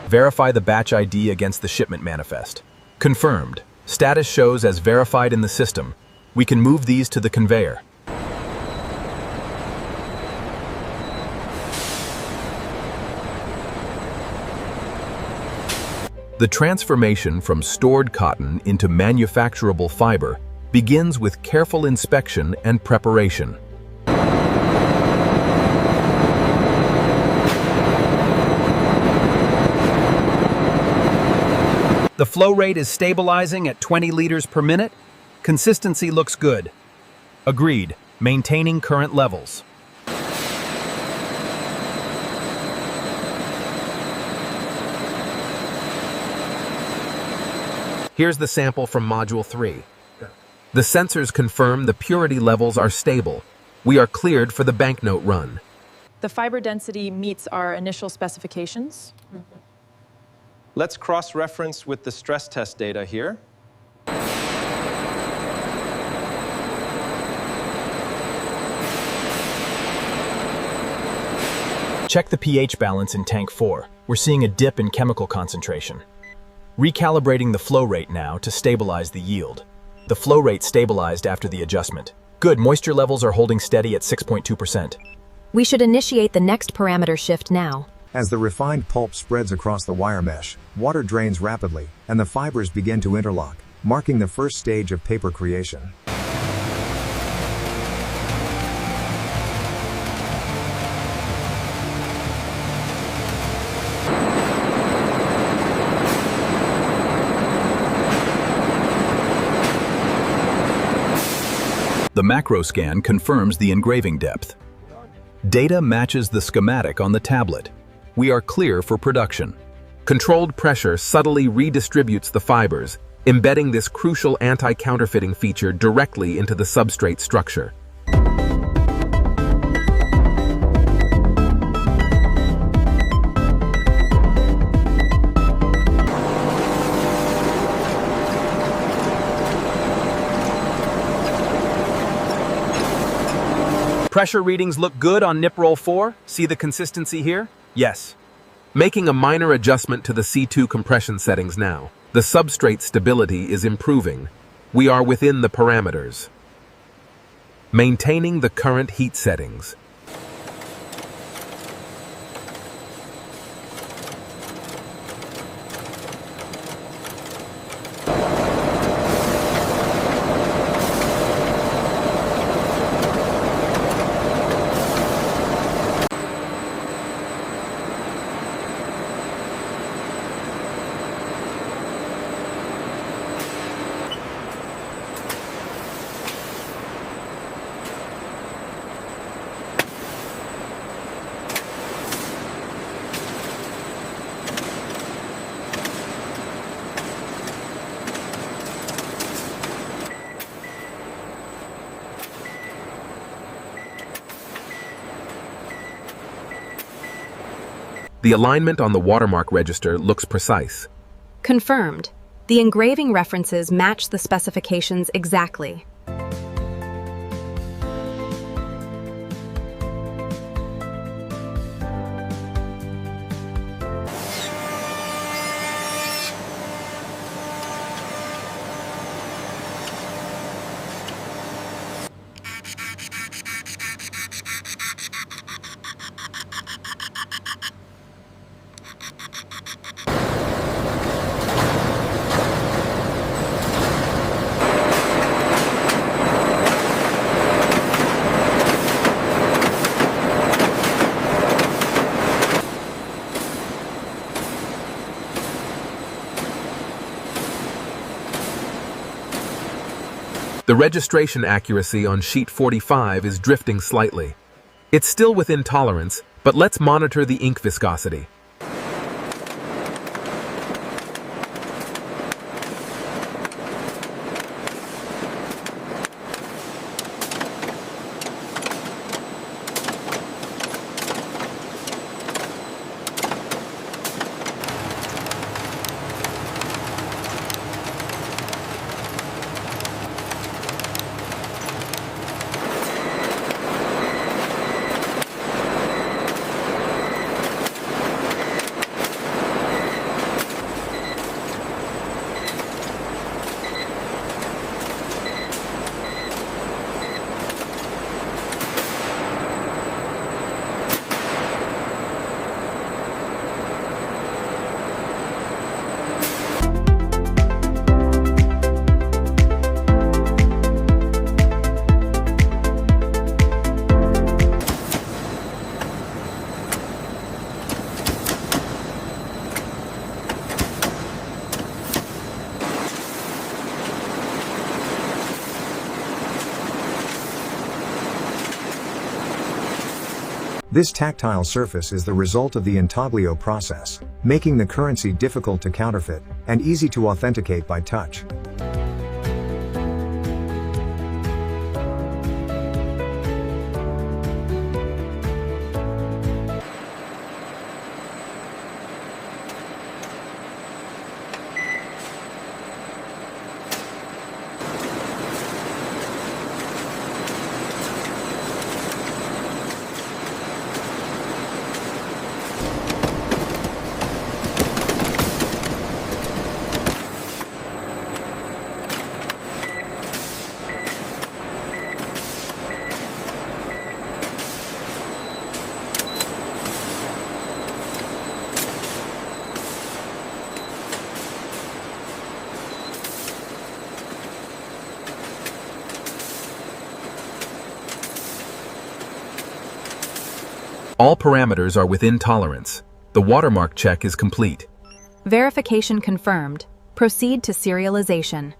Verify the batch ID against the shipment manifest. Confirmed. Status shows as verified in the system. We can move these to the conveyor. The transformation from stored cotton into manufacturable fiber begins with careful inspection and preparation. The flow rate is stabilizing at 20 liters per minute. Consistency looks good. Agreed. Maintaining current levels. Here's the sample from Module 3. The sensors confirm the purity levels are stable. We are cleared for the banknote run. The fiber density meets our initial specifications. Let's cross-reference with the stress test data here. Check the pH balance in tank 4. We're seeing a dip in chemical concentration. Recalibrating the flow rate now to stabilize the yield. The flow rate stabilized after the adjustment. Good, moisture levels are holding steady at 6.2%. We should initiate the next parameter shift now. As the refined pulp spreads across the wire mesh, water drains rapidly, and the fibers begin to interlock, marking the first stage of paper creation. The macro scan confirms the engraving depth. Data matches the schematic on the tablet. We are clear for production. Controlled pressure subtly redistributes the fibers, embedding this crucial anti-counterfeiting feature directly into the substrate structure. Pressure readings look good on nip roll 4. See the consistency here? Yes. Making a minor adjustment to the C2 compression settings now. The substrate stability is improving. We are within the parameters. Maintaining the current heat settings. The alignment on the watermark register looks precise. Confirmed. The engraving references match the specifications exactly. The registration accuracy on sheet 45 is drifting slightly. It's still within tolerance, but let's monitor the ink viscosity. This tactile surface is the result of the intaglio process, making the currency difficult to counterfeit and easy to authenticate by touch. All parameters are within tolerance. The watermark check is complete. Verification confirmed. Proceed to serialization.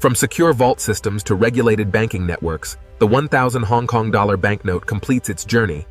From secure vault systems to regulated banking networks, the 1,000 Hong Kong dollar banknote completes its journey,